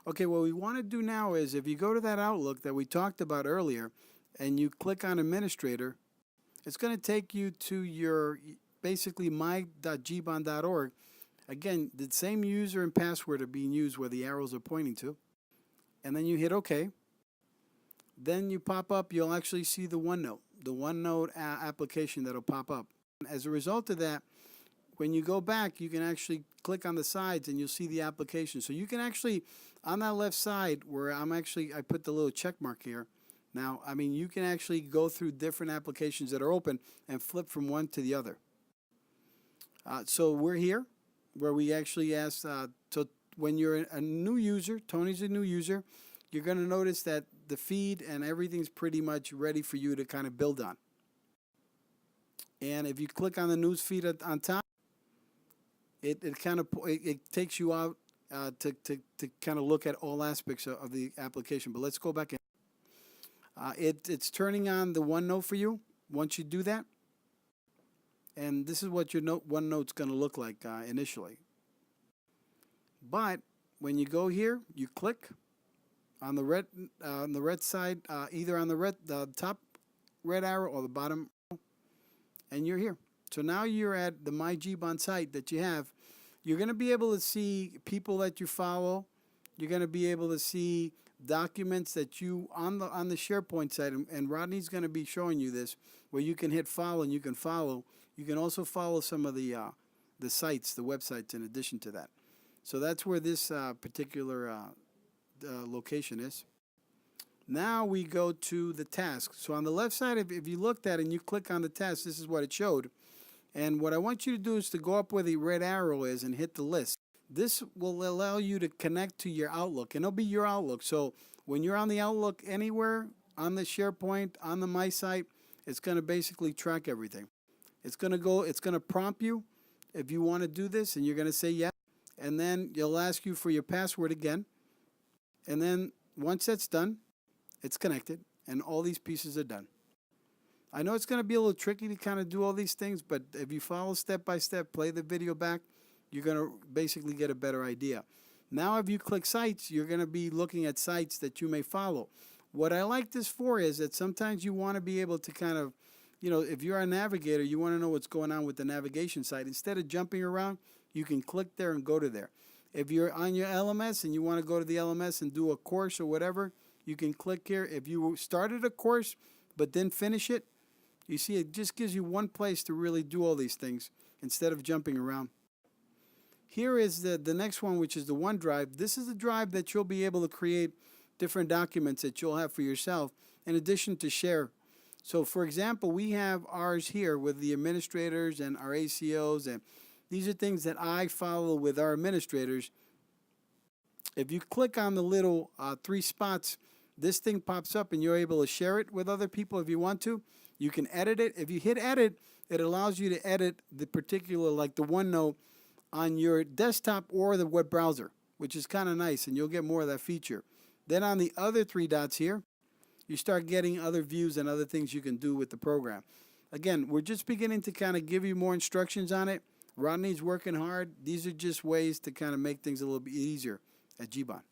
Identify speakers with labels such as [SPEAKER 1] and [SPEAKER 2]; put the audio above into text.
[SPEAKER 1] Okay, what we want to do now is if you go to that Outlook that we talked about earlier and you click on Administrator, it's going to take you to your basically my.gbuahn.org. Again, the same user and password are being used where the arrows are pointing to. And then you hit OK. Then you pop up, you'll actually see the OneNote application that'll pop up. As a result of that, when you go back, you can actually click on the sides and you'll see the application. So you can actually, on that left side where I put the little check mark here. Now, I mean, you can actually go through different applications that are open and flip from one to the other. So we're here where we actually ask, so when you're a new user, Tony's a new user, you're going to notice that the feed and everything's pretty much ready for you to kind of build on. And if you click on the news feed on top, it takes you out to kind of look at all aspects of the application. But let's go back in. It's turning on the OneNote for you once you do that. And this is what your OneNote's going to look like initially. But when you go here, you click on the red side, either on the top red arrow or the bottom, and you're here. So now you're at the My gbuahn site that you have. You're going to be able to see people that you follow. You're going to be able to see documents that you on the SharePoint site, and Rodney's going to be showing you this, where you can hit follow and you can follow. You can also follow some of the sites, the websites, in addition to that. So that's where this particular location is. Now we go to the task. So on the left side, if you looked at it and you click on the task, this is what it showed. And what I want you to do is to go up where the red arrow is and hit the list. This will allow you to connect to your Outlook, and it'll be your Outlook. So when you're on the Outlook anywhere, on the SharePoint, on the My site, it's going to basically track everything. It's going to prompt you if you want to do this, and you're going to say yes. And then you'll ask you for your password again. And then once that's done, it's connected, and all these pieces are done. I know it's going to be a little tricky to kind of do all these things, but if you follow step by step, play the video back, you're going to basically get a better idea. Now, if you click sites, you're going to be looking at sites that you may follow. What I like this for is that sometimes you want to be able to kind of, if you're a navigator, you want to know what's going on with the navigation site. Instead of jumping around, you can click there and go to there. If you're on your LMS and you want to go to the LMS and do a course or whatever, you can click here. If you started a course but didn't finish it, you see it just gives you one place to really do all these things instead of jumping around. Here is the next one, which is the OneDrive. This is the drive that you'll be able to create different documents that you'll have for yourself in addition to share. So for example, we have ours here with the administrators and our ACOs, and these are things that I follow with our administrators. If you click on the little 3 spots, this thing pops up and you're able to share it with other people if you want to. You can edit it. If you hit edit, it allows you to edit the particular, like the OneNote, on your desktop or the web browser, which is kind of nice, and you'll get more of that feature. Then on the other 3 dots here, you start getting other views and other things you can do with the program. Again, we're just beginning to kind of give you more instructions on it. Rodney's working hard. These are just ways to kind of make things a little bit easier at gbuahn.